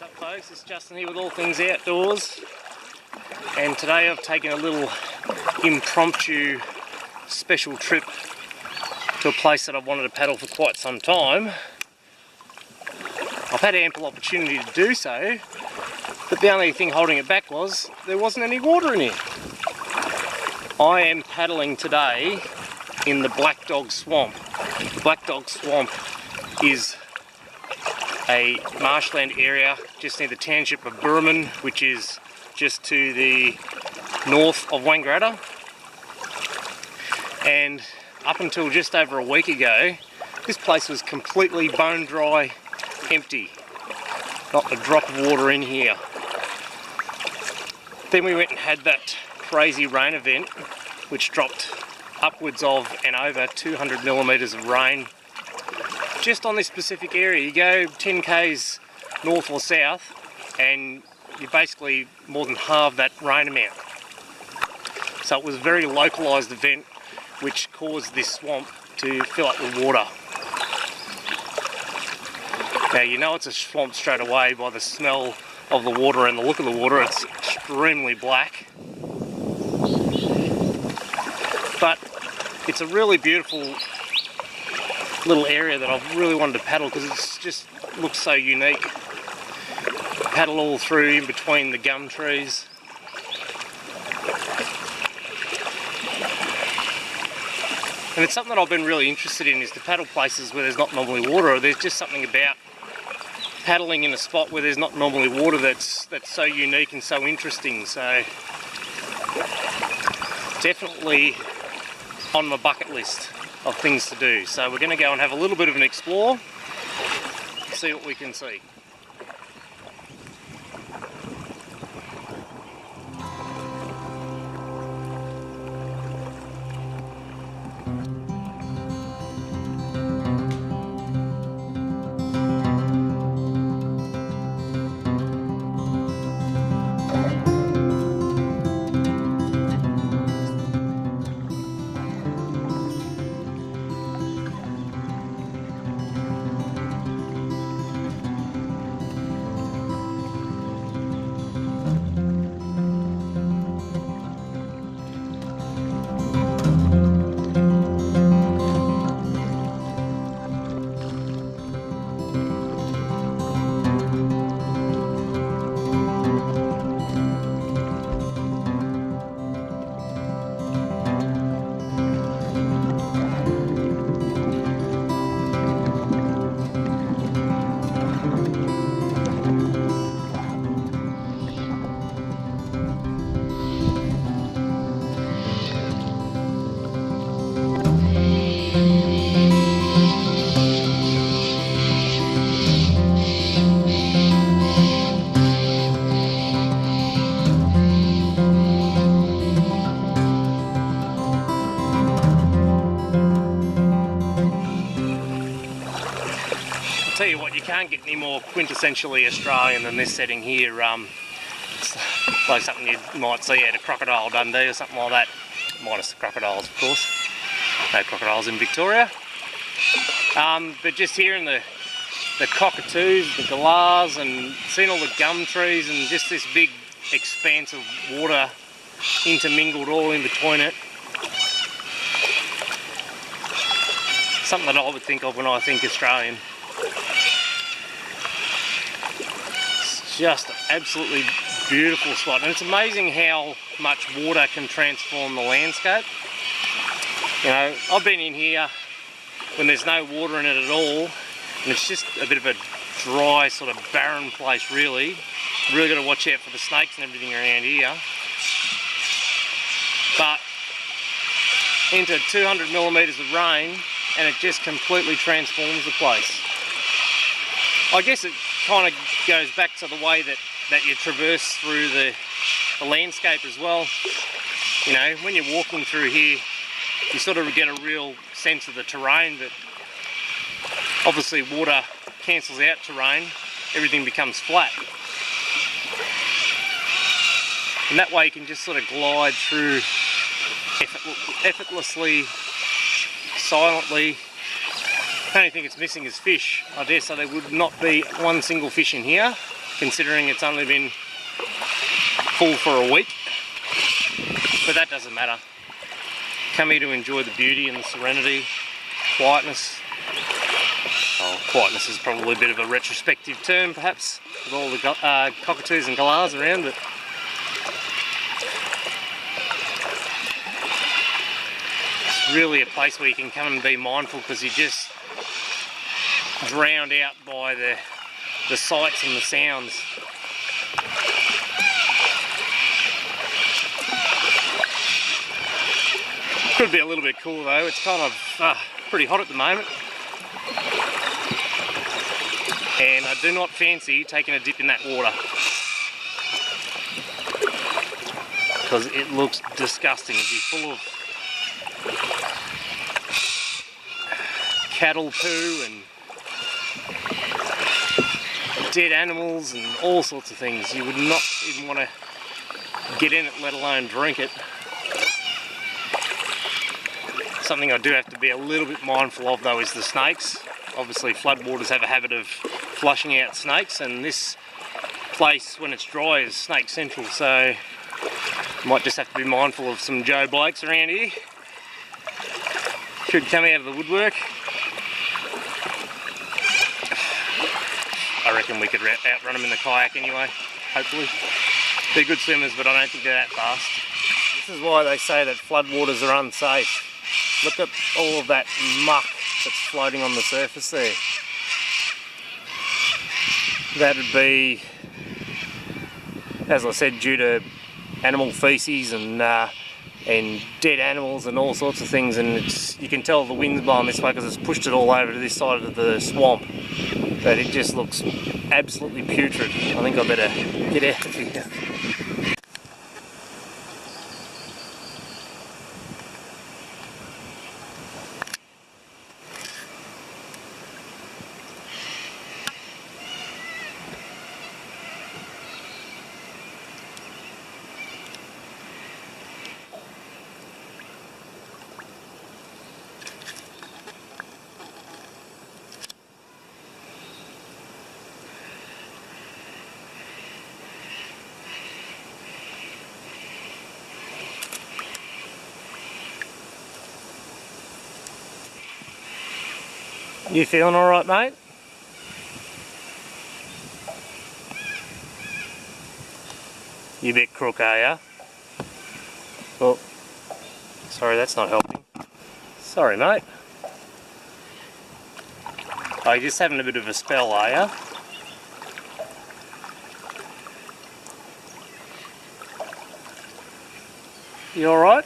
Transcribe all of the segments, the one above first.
What's up folks, it's Justin here with All Things Outdoors, and today I've taken a little impromptu special trip to a place that I've wanted to paddle for quite some time. I've had ample opportunity to do so, but the only thing holding it back was there wasn't any water in it. I am paddling today in the Black Dog Swamp. Black Dog Swamp is a marshland area just near the township of Boorhaman, which is just to the north of Wangaratta. And up until just over a week ago, this place was completely bone dry, empty. Not a drop of water in here. Then we went and had that crazy rain event, which dropped upwards of and over 200 millimetres of rain just on this specific area. You go 10 k's north or south and you basically more than halve that rain amount. So it was a very localised event which caused this swamp to fill up with water. Now you know it's a swamp straight away by the smell of the water and the look of the water. It's extremely black. But it's a really beautiful little area that I've really wanted to paddle because it just looks so unique. Paddle all through in between the gum trees. And it's something that I've been really interested in, is to paddle places where there's not normally water, or there's just something about paddling in a spot where there's not normally water that's so unique and so interesting. So definitely on my bucket list of things to do. So we're going to go and have a little bit of an explore, see what we can see. Tell you what, you can't get any more quintessentially Australian than this setting here. It's like something you might see at a Crocodile Dundee or something like that, minus the crocodiles of course. No crocodiles in Victoria. But just hearing the cockatoos, the galahs, and seeing all the gum trees and just this big expanse of water intermingled all in between it. Something that I would think of when I think Australian. Just an absolutely beautiful spot, and it's amazing how much water can transform the landscape. You know, I've been in here when there's no water in it at all, and it's just a bit of a dry, sort of barren place really. Really got to watch out for the snakes and everything around here. But into 200 millimetres of rain and it just completely transforms the place. I guess it kind of goes back to the way that you traverse through the landscape as well. You know, when you're walking through here, you sort of get a real sense of the terrain, but obviously water cancels out terrain, everything becomes flat. And that way you can just sort of glide through effortlessly, silently. The only thing it's missing is fish. I dare say there would not be one single fish in here. considering it's only been full for a week. But that doesn't matter. Come here to enjoy the beauty and the serenity, quietness. Oh, quietness is probably a bit of a retrospective term, perhaps, with all the cockatoos and galahs around, but it's really a place where you can come and be mindful, because you're just drowned out by the sights and the sounds. Could be a little bit cool though. It's kind of pretty hot at the moment, and I do not fancy taking a dip in that water because it looks disgusting. It'd be full of cattle poo and dead animals and all sorts of things. You would not even want to get in it, let alone drink it. Something I do have to be a little bit mindful of though is the snakes. Obviously floodwaters have a habit of flushing out snakes, and this place when it's dry is snake central, so might just have to be mindful of some Joe Blokes around here. Should come out of the woodwork. I reckon we could outrun them in the kayak anyway, hopefully. They're good swimmers, but I don't think they're that fast. This is why they say that floodwaters are unsafe. Look at all of that muck that's floating on the surface there. That'd be, as I said, due to animal feces and dead animals and all sorts of things, and you can tell the wind's blowing this way because it's pushed it all over to this side of the swamp. But it just looks absolutely putrid. I think I better get out of here. You feeling alright, mate? You a bit crook, are ya? Oh, sorry, that's not helping. Sorry, mate. Oh, you're just having a bit of a spell, are ya? You alright?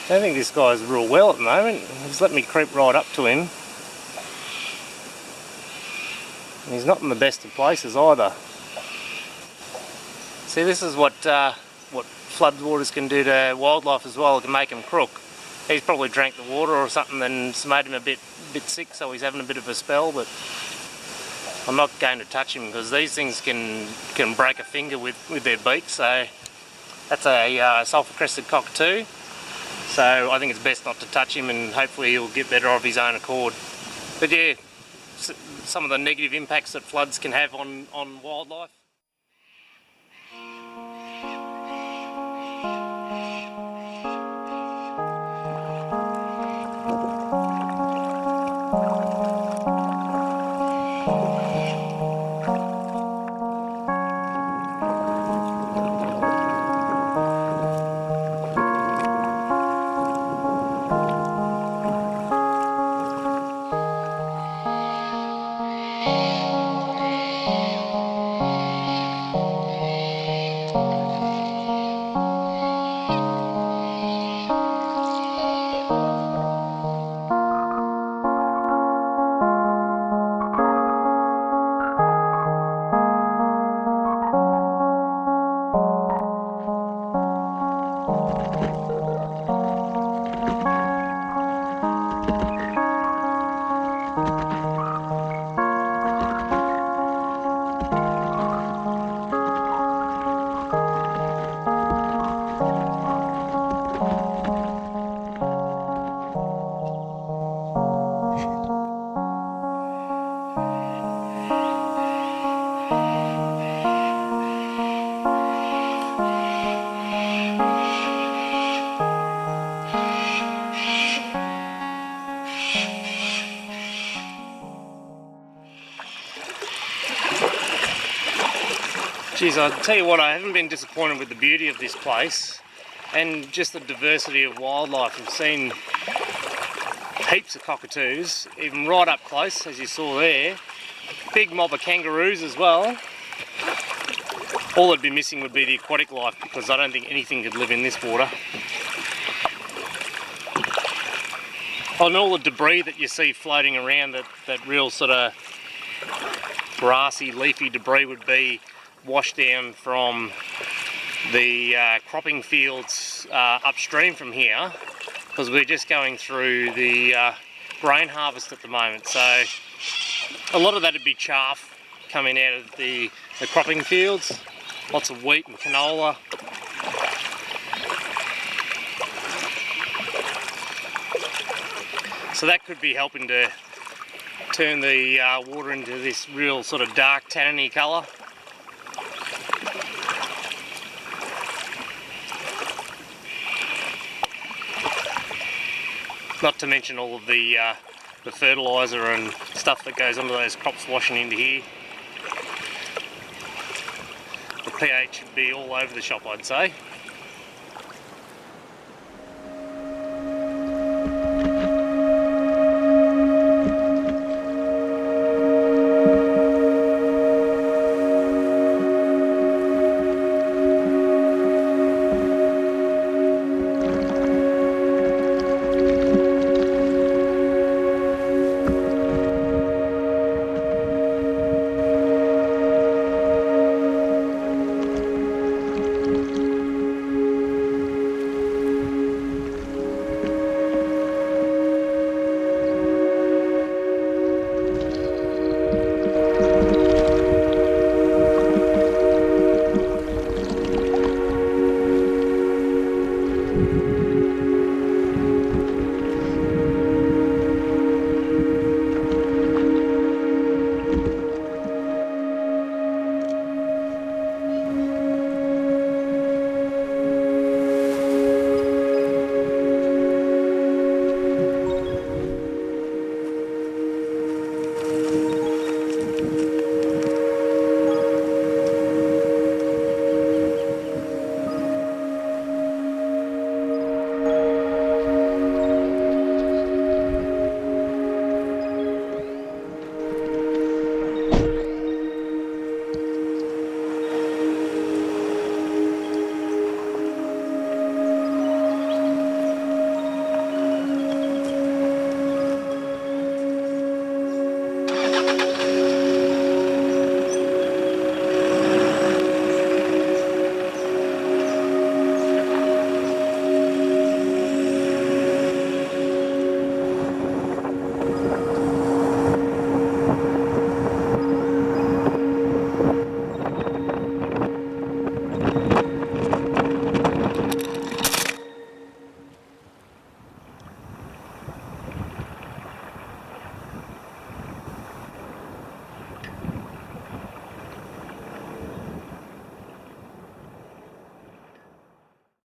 I don't think this guy's real well at the moment. He's let me creep right up to him. And he's not in the best of places either. See, this is what floodwaters can do to wildlife as well. It can make them crook. He's probably drank the water or something and it's made him a bit sick, so he's having a bit of a spell, but I'm not going to touch him because these things can break a finger with their beak. So that's a sulphur-crested cockatoo. So I think it's best not to touch him, and hopefully he'll get better of his own accord. But yeah, some of the negative impacts that floods can have on wildlife. Geez, I'll tell you what, I haven't been disappointed with the beauty of this place and just the diversity of wildlife. We've seen heaps of cockatoos, even right up close, as you saw there. Big mob of kangaroos as well. All that'd be missing would be the aquatic life, because I don't think anything could live in this water. And all the debris that you see floating around, that real sort of grassy, leafy debris would be washed down from the cropping fields upstream from here, because we're just going through the grain harvest at the moment. So a lot of that would be chaff coming out of the cropping fields. Lots of wheat and canola. So that could be helping to turn the water into this real sort of dark tanniny colour. Not to mention all of the fertiliser and stuff that goes onto those crops washing into here. The pH should be all over the shop, I'd say.